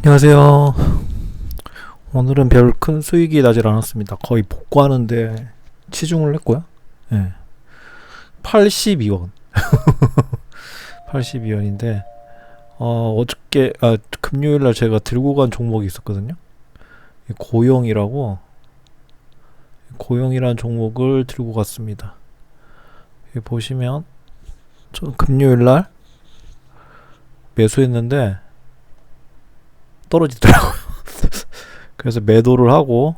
안녕하세요. 오늘은 별 큰 수익이 나질 않았습니다. 거의 복구하는데 치중을 했고요. 예. 82원. 82원인데 어저께 금요일 날 제가 들고 간 종목이 있었거든요. 고용이라고 고용이라는 종목을 들고 갔습니다. 여기 보시면 저 금요일 날 매수했는데 떨어지더라고요. 그래서 매도를 하고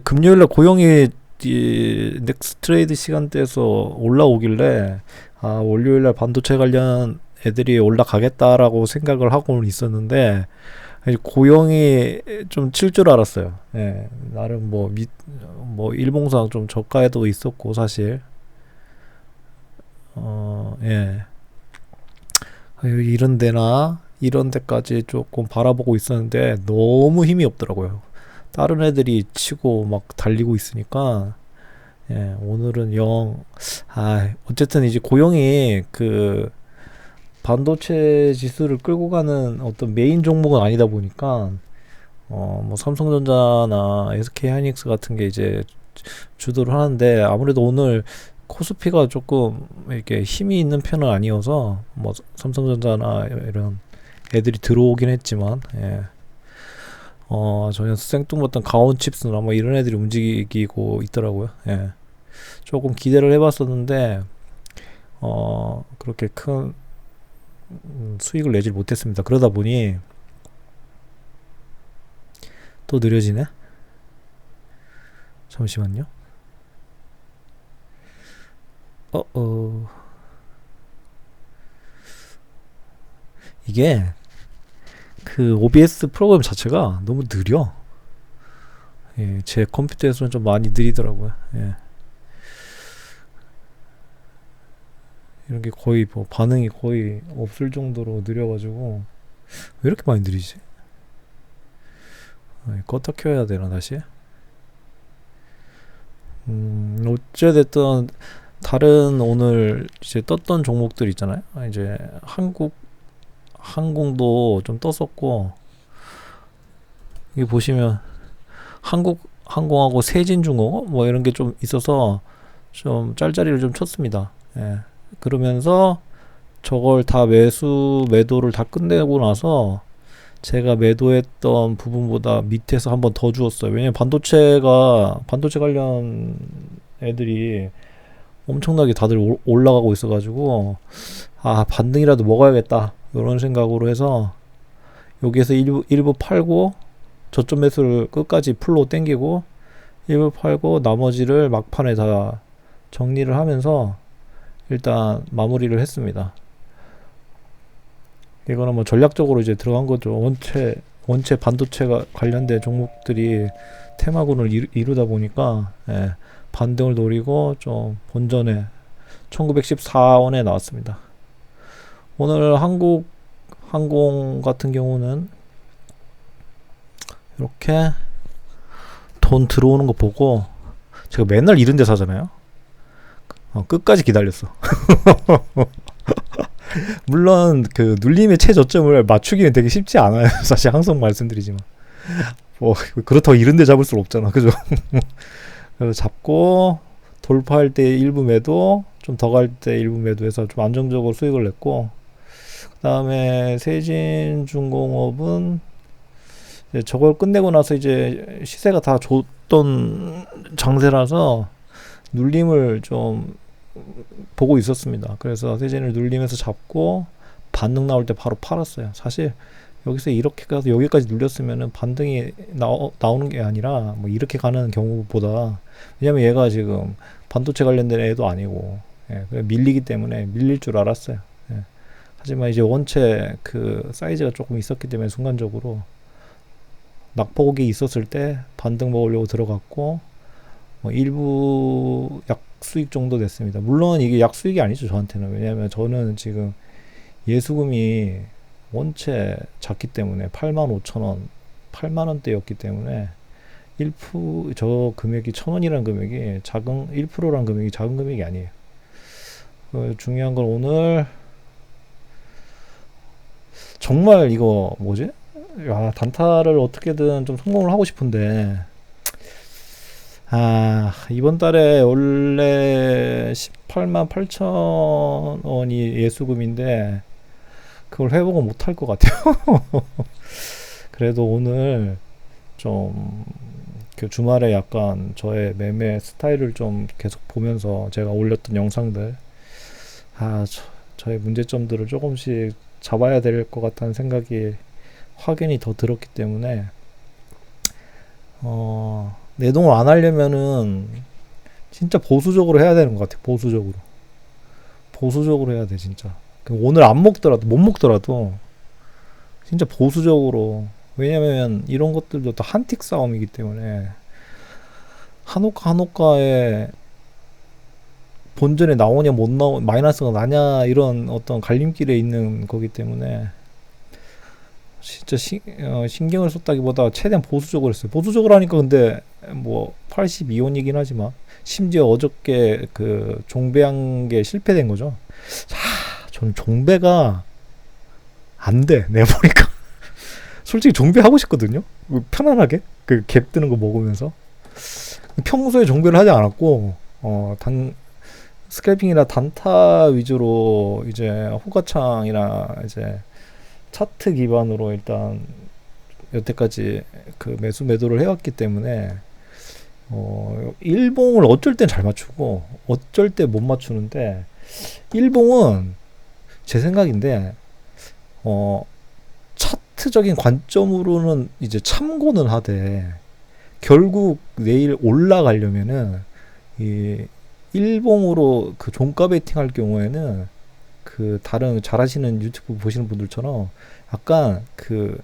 금요일날 고용이 이 넥스 트레이드 시간대에서 올라오길래 월요일날 반도체 관련 애들이 올라가겠다라고 생각을 하고는 있었는데 고용이 좀 칠 줄 알았어요. 예, 나름 뭐 일봉상 좀 저가에도 있었고 사실 예, 이런 데나 이런 데까지 조금 바라보고 있었는데 너무 힘이 없더라고요. 다른 애들이 치고 막 달리고 있으니까 오늘은 어쨌든 이제 고용이 그 반도체 지수를 끌고 가는 어떤 메인 종목은 아니다 보니까 뭐 삼성전자나 SK 하이닉스 같은 게 이제 주도를 하는데 아무래도 오늘 코스피가 조금 이렇게 힘이 있는 편은 아니어서 뭐 삼성전자나 이런 애들이 들어오긴 했지만 전혀 생뚱맞던 가온칩스나 뭐 이런 애들이 움직이고 있더라고요. 조금 기대를 해봤었는데 그렇게 큰 수익을 내질 못했습니다. 그러다 보니 또 느려지네. 잠시만요. 이게 그 OBS 프로그램 자체가 너무 느려. 제 컴퓨터에서는 좀 많이 느리더라고요. 이런 게 거의 뭐 반응이 거의 없을 정도로 느려가지고 왜 이렇게 많이 느리지? 껐다 켜야 되나 다시? 어찌됐든 다른 오늘 이제 떴던 종목들 있잖아요. 이제 한국 항공도 좀 떴었고 여기 보시면 한국 항공하고 세진중공 뭐 이런 게 좀 있어서 좀 짤짤이를 좀 쳤습니다. 그러면서 저걸 다 매도를 다 끝내고 나서 제가 매도했던 부분보다 밑에서 한번 더 주었어요. 왜냐면 반도체 관련 애들이 엄청나게 다들 올라가고 있어가지고 반등이라도 먹어야겠다 이런 생각으로 해서 여기에서 일부 팔고 저점 매수를 끝까지 풀로 땡기고 일부 팔고 나머지를 막판에 다 정리를 하면서 일단 마무리를 했습니다. 이거는 뭐 전략적으로 이제 들어간 거죠. 원체 반도체가 관련된 종목들이 테마군을 이루다 보니까 반등을 노리고 좀 본전에 1914원에 나왔습니다. 오늘 한국 항공 같은 경우는 이렇게 돈 들어오는 거 보고 제가 맨날 이런 데 사잖아요. 끝까지 기다렸어. 물론 그 눌림의 최저점을 맞추기는 되게 쉽지 않아요. 사실 항상 말씀드리지만 뭐 그렇다고 이런 데 잡을 수 없잖아. 그죠? 그래서 잡고 돌파할 때 일부 매도, 좀 더 갈 때 일부 매도해서 좀 안정적으로 수익을 냈고, 그 다음에 세진중공업은 저걸 끝내고 나서 이제 시세가 다 좋던 장세라서 눌림을 좀 보고 있었습니다. 그래서 세진을 눌리면서 잡고 반등 나올 때 바로 팔았어요. 사실 여기서 이렇게 가서 여기까지 눌렸으면은 반등이 나오는 게 아니라 뭐 이렇게 가는 경우보다, 왜냐면 얘가 지금 반도체 관련된 애도 아니고 밀리기 때문에 밀릴 줄 알았어요. 하지만 이제 원체 그 사이즈가 조금 있었기 때문에 순간적으로 낙폭이 있었을 때 반등 먹으려고 들어갔고 뭐 일부 약수익 정도 됐습니다. 물론 이게 약수익이 아니죠, 저한테는. 왜냐하면 저는 지금 예수금이 원체 작기 때문에 85,000원 8만원대였기 때문에 저 금액이 1,000원이라는 금액이 1%란 금액이 작은 금액이 아니에요. 중요한 건 오늘 정말 이거 뭐지? 야, 단타를 어떻게든 좀 성공을 하고 싶은데, 이번 달에 원래 18만 8천 원이 예수금인데, 그걸 회복을 못할 것 같아요. 그래도 오늘 좀, 그 주말에 약간 저의 매매 스타일을 좀 계속 보면서 제가 올렸던 영상들, 저의 문제점들을 조금씩 잡아야 될 것 같다는 생각이 확연히 더 들었기 때문에, 내동을 안 하려면은 진짜 보수적으로 해야 되는 것 같아. 보수적으로 해야 돼 진짜. 오늘 안 먹더라도 못 먹더라도 진짜 보수적으로. 왜냐면 이런 것들도 다 한틱 싸움이기 때문에 한호가에 본전에 나오냐 못 나오 마이너스가 나냐 이런 어떤 갈림길에 있는 거기 때문에 진짜 신경을 썼다기보다 최대한 보수적으로 했어요. 보수적으로 하니까 근데 뭐 82원이긴 하지만 심지어 어저께 그 종배한 게 실패된 거죠. 저는 종배가 안 돼. 내가 보니까 솔직히 종배 하고 싶거든요. 편안하게 그 갭 뜨는 거 먹으면서. 평소에 종배를 하지 않았고 스크래핑이나 단타 위주로 이제 호가창이나 이제 차트 기반으로 일단 여태까지 그 매도를 해왔기 때문에 일봉을 어쩔 땐 잘 맞추고 어쩔 때 못 맞추는데, 일봉은 제 생각인데 차트적인 관점으로는 이제 참고는 하되 결국 내일 올라가려면은 이 일봉으로 그 종가 베팅 할 경우에는 그 다른 잘하시는 유튜브 보시는 분들처럼 약간 그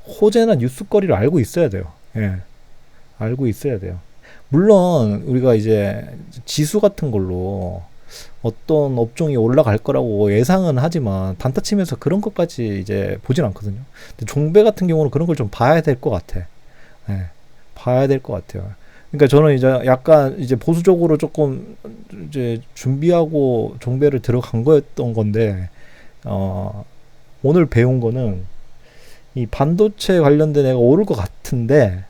호재나 뉴스거리를 알고 있어야 돼요. 예. 알고 있어야 돼요. 물론 우리가 이제 지수 같은 걸로 어떤 업종이 올라갈 거라고 예상은 하지만 단타 치면서 그런 것까지 이제 보진 않거든요. 근데 종배 같은 경우는 그런 걸 좀 봐야 될 것 같아. 예. 봐야 될 것 같아요. 그러니까 저는 이제 약간 이제 보수적으로 조금 이제 준비하고 종배를 들어간 거였던 건데, 오늘 배운 거는 이 반도체 관련된 애가 오를 것 같은데,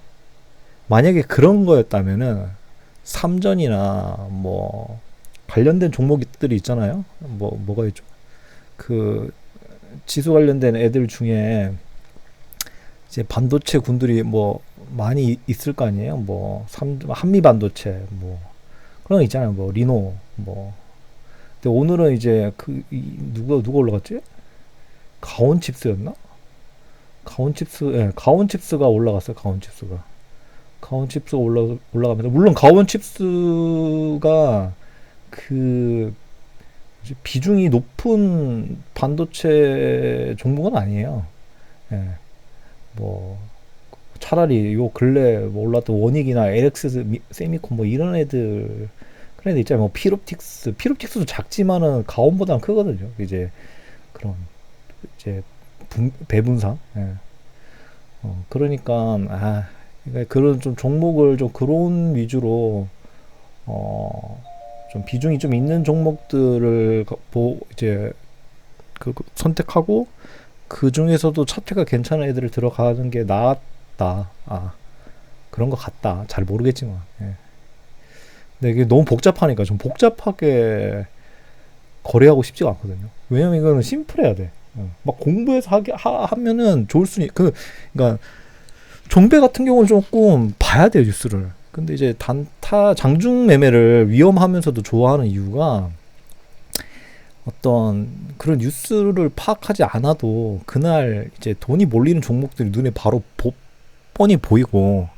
만약에 그런 거였다면은 삼전이나 뭐 관련된 종목들이 있잖아요. 뭐가 있죠? 그 지수 관련된 애들 중에 이제 반도체 군들이 뭐 많이 있을 거 아니에요. 뭐 한미 반도체 뭐 그런 거 있잖아요. 뭐 리노 뭐. 근데 오늘은 이제 누가 올라갔지? 가온칩스였나? 가온칩스가 올라갔어요. 가온칩스가 올라가면서, 물론 가온칩스가 그 비중이 높은 반도체 종목은 아니에요. 예. 뭐 차라리 요 근래 뭐 올랐던 원익이나 LX 세미콘 뭐 이런 애들, 그런 애들 있잖아요. 뭐 피롭틱스도 작지만은 가온보다는 크거든요. 이제 그런 이제 배분상. 예. 그러니까 그런 좀 종목을 좀 그런 위주로 좀 비중이 좀 있는 종목들을 이제 선택하고 그 중에서도 차트가 괜찮은 애들을 들어가는 게 낫다. 그런 것 같다. 잘 모르겠지만. 예. 근데 이게 너무 복잡하니까 좀 복잡하게 거래하고 싶지가 않거든요. 왜냐면 이거는 심플해야 돼. 막 공부해서 하면은 좋을 수는, 그러니까 종배 같은 경우는 조금 봐야 돼요, 뉴스를. 근데 이제 단타 장중 매매를 위험하면서도 좋아하는 이유가, 어떤 그런 뉴스를 파악하지 않아도 그날 이제 돈이 몰리는 종목들이 눈에 바로 뻔히 보이고,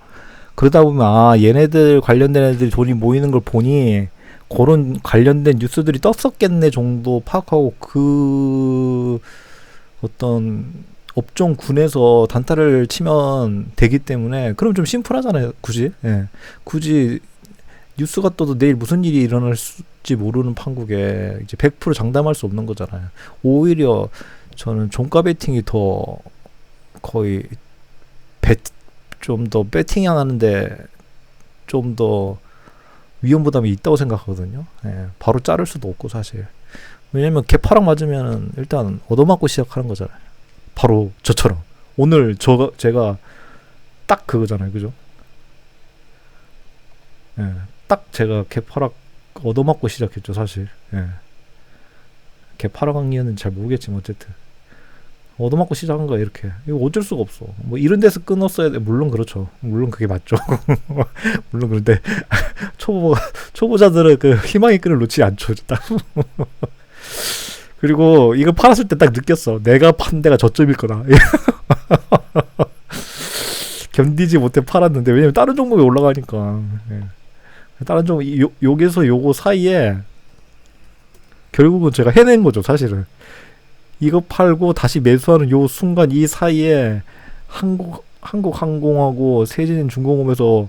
그러다 보면 얘네들 관련된 애들이 돈이 모이는 걸 보니 그런 관련된 뉴스들이 떴었겠네 정도 파악하고 그 어떤 업종군에서 단타를 치면 되기 때문에, 그럼 좀 심플하잖아요. 굳이 뉴스가 떠도 내일 무슨 일이 일어날지 모르는 판국에 이제 100% 장담할 수 없는 거잖아요. 오히려 저는 종가 베팅이 더 거의 좀 더 배팅 하는데 좀 더 위험 부담이 있다고 생각하거든요. 바로 자를 수도 없고 사실. 왜냐면 개파락 맞으면은 일단 얻어맞고 시작하는 거잖아요. 바로 저처럼 오늘 제가 딱 그거잖아요, 그죠? 예, 딱 제가 개파락 얻어맞고 시작했죠, 사실. 예, 개파락 강의는 잘 모르겠지만 어쨌든 얻어맞고 시작한 거야 이렇게. 이거 어쩔 수가 없어. 뭐 이런 데서 끊었어야 돼. 물론 그렇죠. 물론 그게 맞죠. 물론 그런데 초보자들은 그 희망의 끈을 놓지 않죠. 딱. 그리고 이거 팔았을 때 딱 느꼈어. 내가 판 데가 저점일 거다. 견디지 못해 팔았는데 왜냐면 다른 종목이 올라가니까. 예. 다른 종목 여기서 요거 사이에 결국은 제가 해낸 거죠, 사실은. 이거 팔고 다시 매수하는 요 순간 이 사이에 한국항공하고 세진중공업에서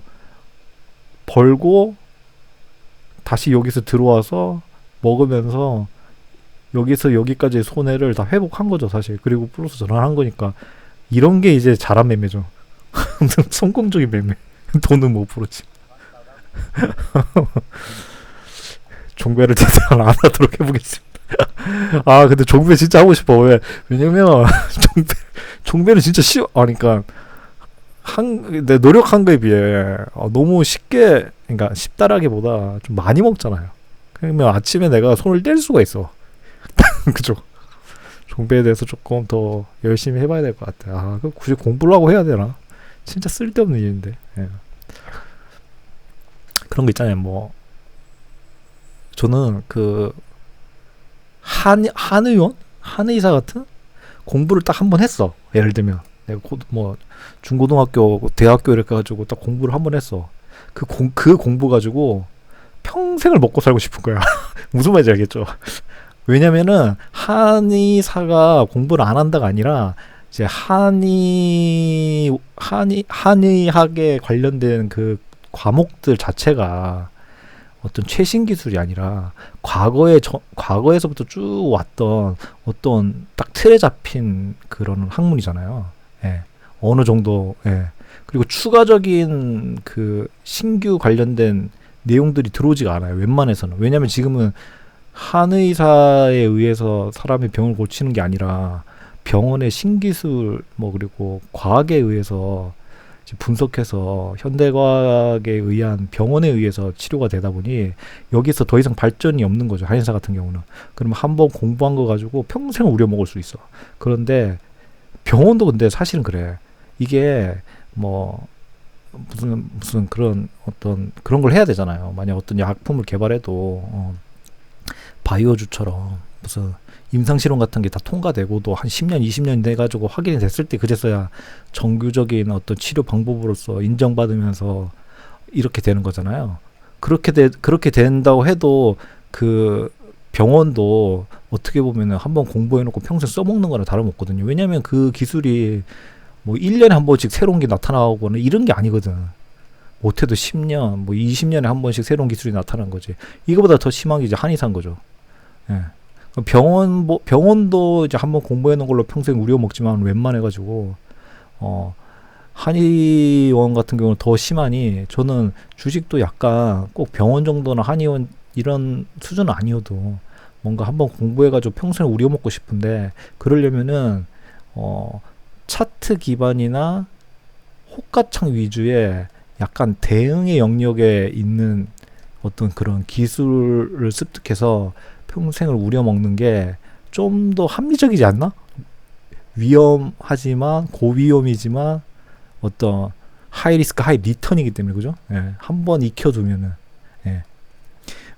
벌고 다시 여기서 들어와서 먹으면서 여기서 여기까지 손해를 다 회복한 거죠, 사실. 그리고 플러스 전환한 거니까 이런 게 이제 잘한 매매죠. 성공적인 매매. 돈은 못 벌었지. 종배를 대상 안 하도록 해보겠습니다. 아 근데 종배 진짜 하고 싶어. 왜냐면 종배는 진짜 쉬워. 그러니까 내 노력한 거에 비해 너무 쉽게, 그러니까 쉽다라기보다 좀 많이 먹잖아요. 그러면 아침에 내가 손을 뗄 수가 있어. 그죠? 종배에 대해서 조금 더 열심히 해봐야 될 것 같아. 그 굳이 공부를 하고 해야 되나? 진짜 쓸데없는 일인데. 예. 그런 거 있잖아요. 뭐 저는 그 한의원? 한의사 같은 공부를 딱 한 번 했어. 예를 들면 내가 뭐 중고등학교, 대학교 이렇게 가지고 딱 공부를 한 번 했어. 그 공부 가지고 평생을 먹고 살고 싶은 거야. 무슨 말인지 알겠죠? 왜냐면은 한의사가 공부를 안 한다가 아니라 이제 한의학에 관련된 그 과목들 자체가 어떤 최신 기술이 아니라 과거에서부터 쭉 왔던 어떤 딱 틀에 잡힌 그런 학문이잖아요. 예. 어느 정도, 예. 그리고 추가적인 그 신규 관련된 내용들이 들어오지가 않아요. 웬만해서는. 왜냐면 지금은 한의사에 의해서 사람이 병을 고치는 게 아니라 병원의 신기술, 뭐 그리고 과학에 의해서 분석해서 현대과학에 의한 병원에 의해서 치료가 되다 보니 여기서 더 이상 발전이 없는 거죠. 한의사 같은 경우는. 그러면 한번 공부한 거 가지고 평생 우려먹을 수 있어. 그런데 병원도 근데 사실은 그래. 이게 뭐 무슨 그런 어떤 그런 걸 해야 되잖아요. 만약 어떤 약품을 개발해도 바이오주처럼 무슨 임상실험 같은 게 다 통과되고도 한 10년, 20년 돼가지고 확인이 됐을 때 그제서야 정규적인 어떤 치료 방법으로서 인정받으면서 이렇게 되는 거잖아요. 그렇게 된다고 해도 그 병원도 어떻게 보면은 한번 공부해놓고 평생 써먹는 거랑 다름없거든요. 왜냐면 그 기술이 뭐 1년에 한 번씩 새로운 게 나타나거나 이런 게 아니거든. 못해도 10년, 뭐 20년에 한 번씩 새로운 기술이 나타나는 거지. 이거보다 더 심한 게 이제 한의사인 거죠. 예. 병원도 이제 한번 공부해 놓은 걸로 평생 우려먹지만 웬만해가지고, 한의원 같은 경우는 더 심하니, 저는 주식도 약간 꼭 병원 정도나 한의원 이런 수준은 아니어도 뭔가 한번 공부해가지고 평생 우려먹고 싶은데, 그러려면은, 차트 기반이나 호가창 위주의 약간 대응의 영역에 있는 어떤 그런 기술을 습득해서 평생을 우려먹는 게 좀 더 합리적이지 않나? 위험하지만 고위험이지만 어떤 하이 리스크 하이 리턴이기 때문에 그죠? 예, 한번 익혀두면은 예.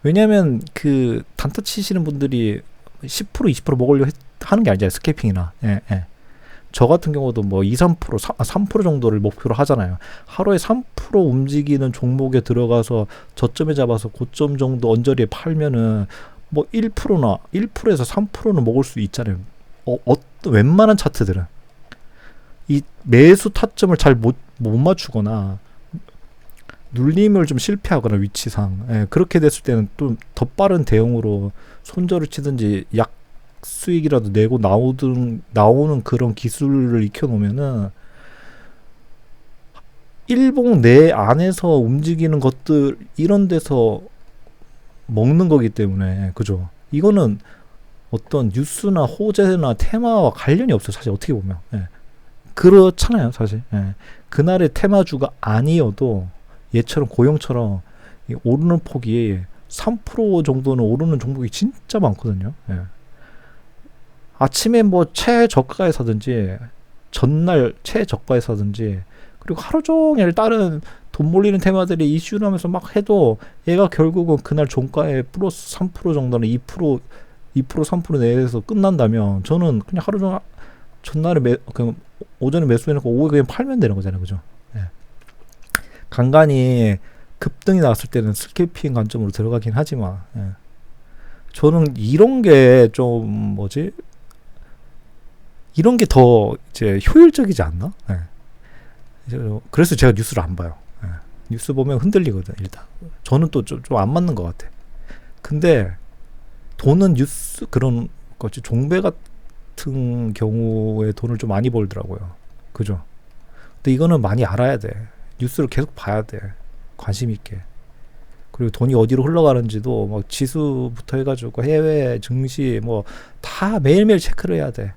왜냐면 그 단타 치시는 분들이 10% 20% 먹으려고 하는 게 아니잖아요. 스케이핑이나 예, 예. 저 같은 경우도 뭐 2, 3%, 3% 정도를 목표로 하잖아요. 하루에 3% 움직이는 종목에 들어가서 저점에 잡아서 고점 정도 언저리에 팔면은 뭐 1%나 1%에서 3%는 먹을 수 있잖아요. 어떤 웬만한 차트들은 이 매수 타점을 잘 못 맞추거나 눌림을 좀 실패하거나 위치상 예, 그렇게 됐을 때는 또 더 빠른 대응으로 손절을 치든지 약 수익이라도 내고 나오는 그런 기술을 익혀놓으면은 일봉 내 안에서 움직이는 것들 이런 데서 먹는 거기 때문에 그죠. 이거는 어떤 뉴스나 호재나 테마와 관련이 없어요. 사실 어떻게 보면 예. 그렇잖아요, 사실. 예. 그날의 테마주가 아니어도 얘처럼 고용처럼 이 오르는 폭이 3% 정도는 오르는 종목이 진짜 많거든요. 예. 아침에 뭐 최저가에 사든지 전날 최저가에 사든지 그리고 하루 종일 다른 돈 몰리는 테마들이 이슈를 하면서 막 해도 얘가 결국은 그날 종가에 플러스 3% 정도는 2% 3% 내에서 끝난다면 저는 그냥 하루 종일 전날에 그냥 오전에 매수해놓고 오후에 그냥 팔면 되는 거잖아요, 그죠? 예. 간간히 급등이 나왔을 때는 스캘핑 관점으로 들어가긴 하지만 예. 저는 이런 게 좀 뭐지? 이런 게 더 이제 효율적이지 않나? 예. 그래서 제가 뉴스를 안 봐요. 예. 뉴스 보면 흔들리거든 일단. 저는 또 좀 안 맞는 것 같아. 근데 돈은 뉴스 그런 거지 종배 같은 경우에 돈을 좀 많이 벌더라고요. 그죠? 근데 이거는 많이 알아야 돼. 뉴스를 계속 봐야 돼. 관심 있게. 그리고 돈이 어디로 흘러가는지도 막 지수부터 해가지고 해외 증시 뭐 다 매일매일 체크를 해야 돼.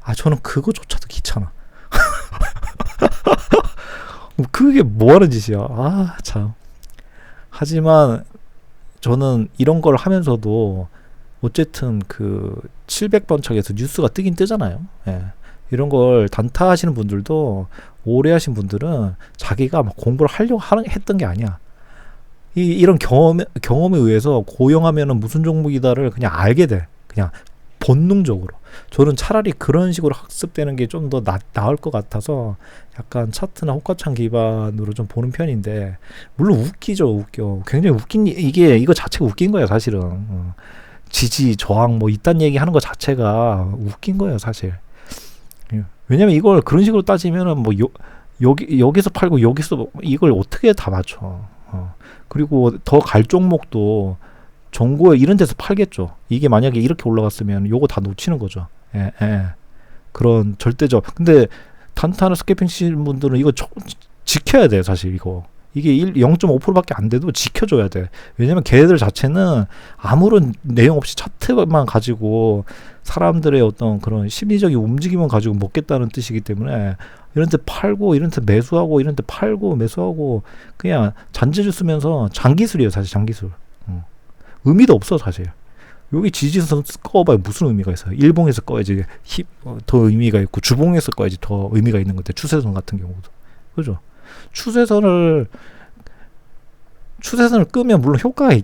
아 저는 그거조차도 귀찮아. 그게 뭐 하는 짓이야. 아 참. 하지만 저는 이런 걸 하면서도 어쨌든 그 700번 척에서 뉴스가 뜨긴 뜨잖아요. 예. 이런 걸 단타하시는 분들도 오래 하신 분들은 자기가 막 공부를 하려고 했던 게 아니야. 이런 경험에 의해서 고용하면은 무슨 종목이다를 그냥 알게 돼. 그냥 본능적으로. 저는 차라리 그런 식으로 학습되는 게 좀 더 나을 것 같아서 약간 차트나 호가창 기반으로 좀 보는 편인데, 물론 웃기죠, 웃겨. 굉장히 웃긴, 이거 자체가 웃긴 거예요, 사실은. 지지, 저항, 뭐, 이딴 얘기 하는 거 자체가 웃긴 거예요, 사실. 왜냐면 이걸 그런 식으로 따지면은 뭐, 여기서 팔고 여기서 이걸 어떻게 다 맞춰. 그리고 더 갈 종목도 정고에 이런 데서 팔겠죠. 이게 만약에 이렇게 올라갔으면 요거 다 놓치는 거죠. 예, 예. 그런 절대적. 근데 단타나 스캐핑 치신 분들은 이거 지켜야 돼요, 사실 이거. 이게 0.5%밖에 안 돼도 지켜줘야 돼. 왜냐면 걔네들 자체는 아무런 내용 없이 차트만 가지고 사람들의 어떤 그런 심리적인 움직임만 가지고 먹겠다는 뜻이기 때문에 이런 데 팔고 이런 데 매수하고 이런 데 팔고 매수하고 그냥 잔재주 쓰면서 장기술이에요, 사실 장기술. 의미도 없어, 사실. 여기 지지선 꺼봐야 무슨 의미가 있어요. 일봉에서 꺼야지 더 의미가 있고 주봉에서 꺼야지 더 의미가 있는 건데, 추세선 같은 경우도. 그죠? 추세선을 끄면 물론 효과가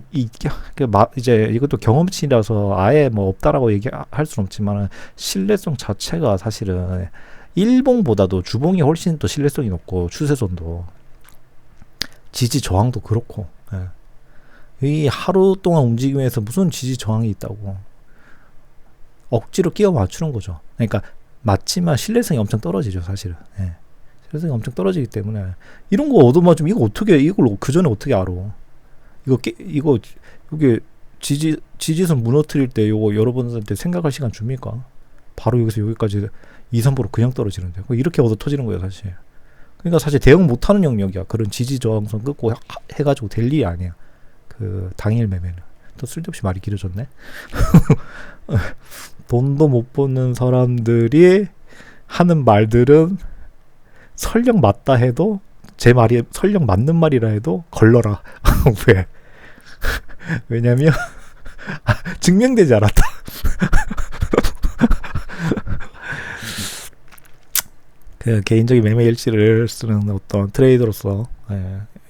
이제 이것도 경험치라서 아예 뭐 없다라고 얘기할 수는 없지만 신뢰성 자체가 사실은 일봉보다도 주봉이 훨씬 더 신뢰성이 높고 추세선도 지지 저항도 그렇고. 예. 이 하루 동안 움직이면서 무슨 지지 저항이 있다고 억지로 끼워 맞추는 거죠. 그러니까 맞지만 신뢰성이 엄청 떨어지죠, 사실은. 예. 신뢰성이 엄청 떨어지기 때문에 이런 거 얻어맞으면 이걸 그 전에 어떻게 알아? 이게 지지선 무너뜨릴 때 요거 여러분한테 생각할 시간 줍니까? 바로 여기서 여기까지 2~3% 그냥 떨어지는데 이렇게 얻어 터지는 거예요, 사실. 그러니까 사실 대응 못하는 영역이야. 그런 지지 저항선 끊고 해가지고 될 일이 아니야. 그 당일 매매는. 또 쓸데없이 말이 길어졌네. 돈도 못 버는 사람들이 하는 말들은 설령 맞다 해도 제 말이 설령 맞는 말이라 해도 걸러라. 왜? 왜냐면 증명되지 않았다. 그 개인적인 매매 일지를 쓰는 어떤 트레이더로서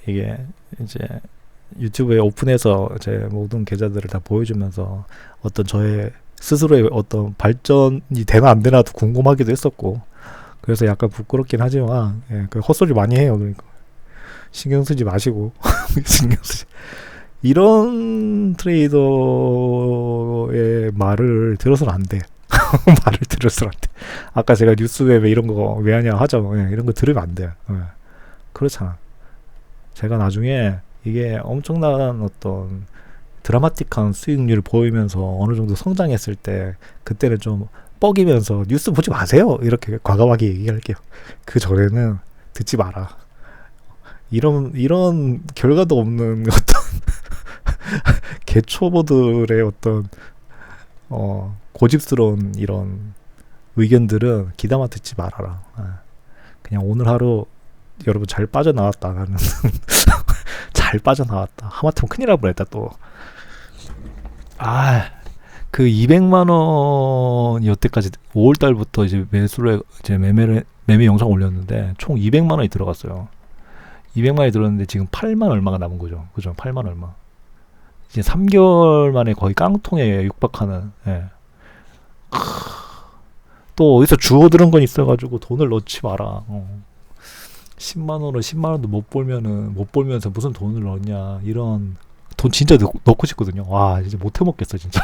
이게 이제 유튜브에 오픈해서 제 모든 계좌들을 다 보여주면서 어떤 저의 스스로의 어떤 발전이 되나 안 되나도 궁금하기도 했었고, 그래서 약간 부끄럽긴 하지만 그 헛소리 많이 해요. 그러니까 신경 쓰지 마시고 신경 쓰지. 이런 트레이더의 말을 들어서는 안 돼. 말을 들어서는 안 돼. 아까 제가 뉴스에 왜 이런 거 왜 하냐 하죠. 이런 거 들으면 안 돼요. 그렇잖아. 제가 나중에 이게 엄청난 어떤 드라마틱한 수익률을 보이면서 어느 정도 성장했을 때 그때는 좀 뻐기면서 뉴스 보지 마세요, 이렇게 과감하게 얘기할게요. 그 전에는 듣지 마라. 이런 결과도 없는 어떤 개초보들의 어떤 고집스러운 이런 의견들은 귀담아 듣지 말아라. 그냥 오늘 하루 여러분 잘 빠져나왔다. 나는 잘 빠져나왔다. 하마터면 큰일 날 뻔했다 또. 그 200만 원 여태까지 5월 달부터 이제 매수를 이제 매매 영상 올렸는데 총 200만 원이 들어갔어요. 200만 원이 들었는데 지금 8만 얼마가 남은 거죠. 그죠? 8만 얼마. 이제 3개월 만에 거의 깡통에 육박하는. 예. 또 어디서 주워들은 건 있어가지고 돈을 넣지 마라. 10만 원을 10만 원도 못 벌면서 무슨 돈을 넣냐. 이런 돈 진짜 넣고 싶거든요. 와, 이제 못 해먹겠어 진짜.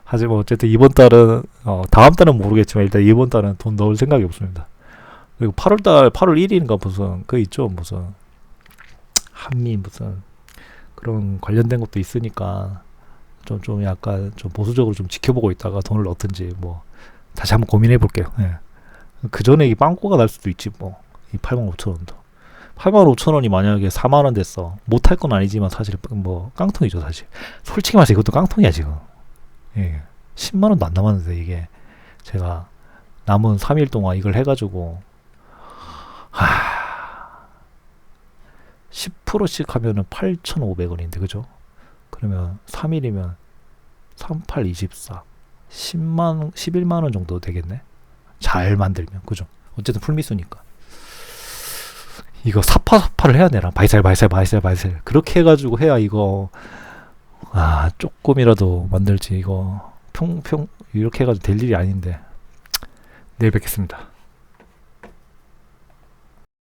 하지만 어쨌든 이번 달은 다음 달은 모르겠지만 일단 이번 달은 돈 넣을 생각이 없습니다. 그리고 8월 1일인가 무슨 그 있죠, 무슨 한미 무슨 그런 관련된 것도 있으니까 좀 약간 좀 보수적으로 좀 지켜보고 있다가 돈을 넣든지 뭐 다시 한번 고민해 볼게요. 예. 그 전에 이 빵꾸가 날 수도 있지 뭐. 이 85,000원도 85,000원이 만약에 4만원 됐어. 못할 건 아니지만 사실 뭐 깡통이죠 사실. 솔직히 말해서 이것도 깡통이야 지금. 예. 10만원도 안 남았는데 이게 제가 남은 3일 동안 이걸 해가지고 10%씩 하면은 8,500원인데 그죠? 그러면 3일이면 38, 24 11만원 정도 되겠네. 잘 만들면 그죠? 어쨌든 풀미수니까 이거 사파사파를 해야 되나? 바이셀 그렇게 해가지고 해야 이거 조금이라도 만들지. 이거 평 이렇게 해가지고 될 일이 아닌데. 내일 뵙겠습니다.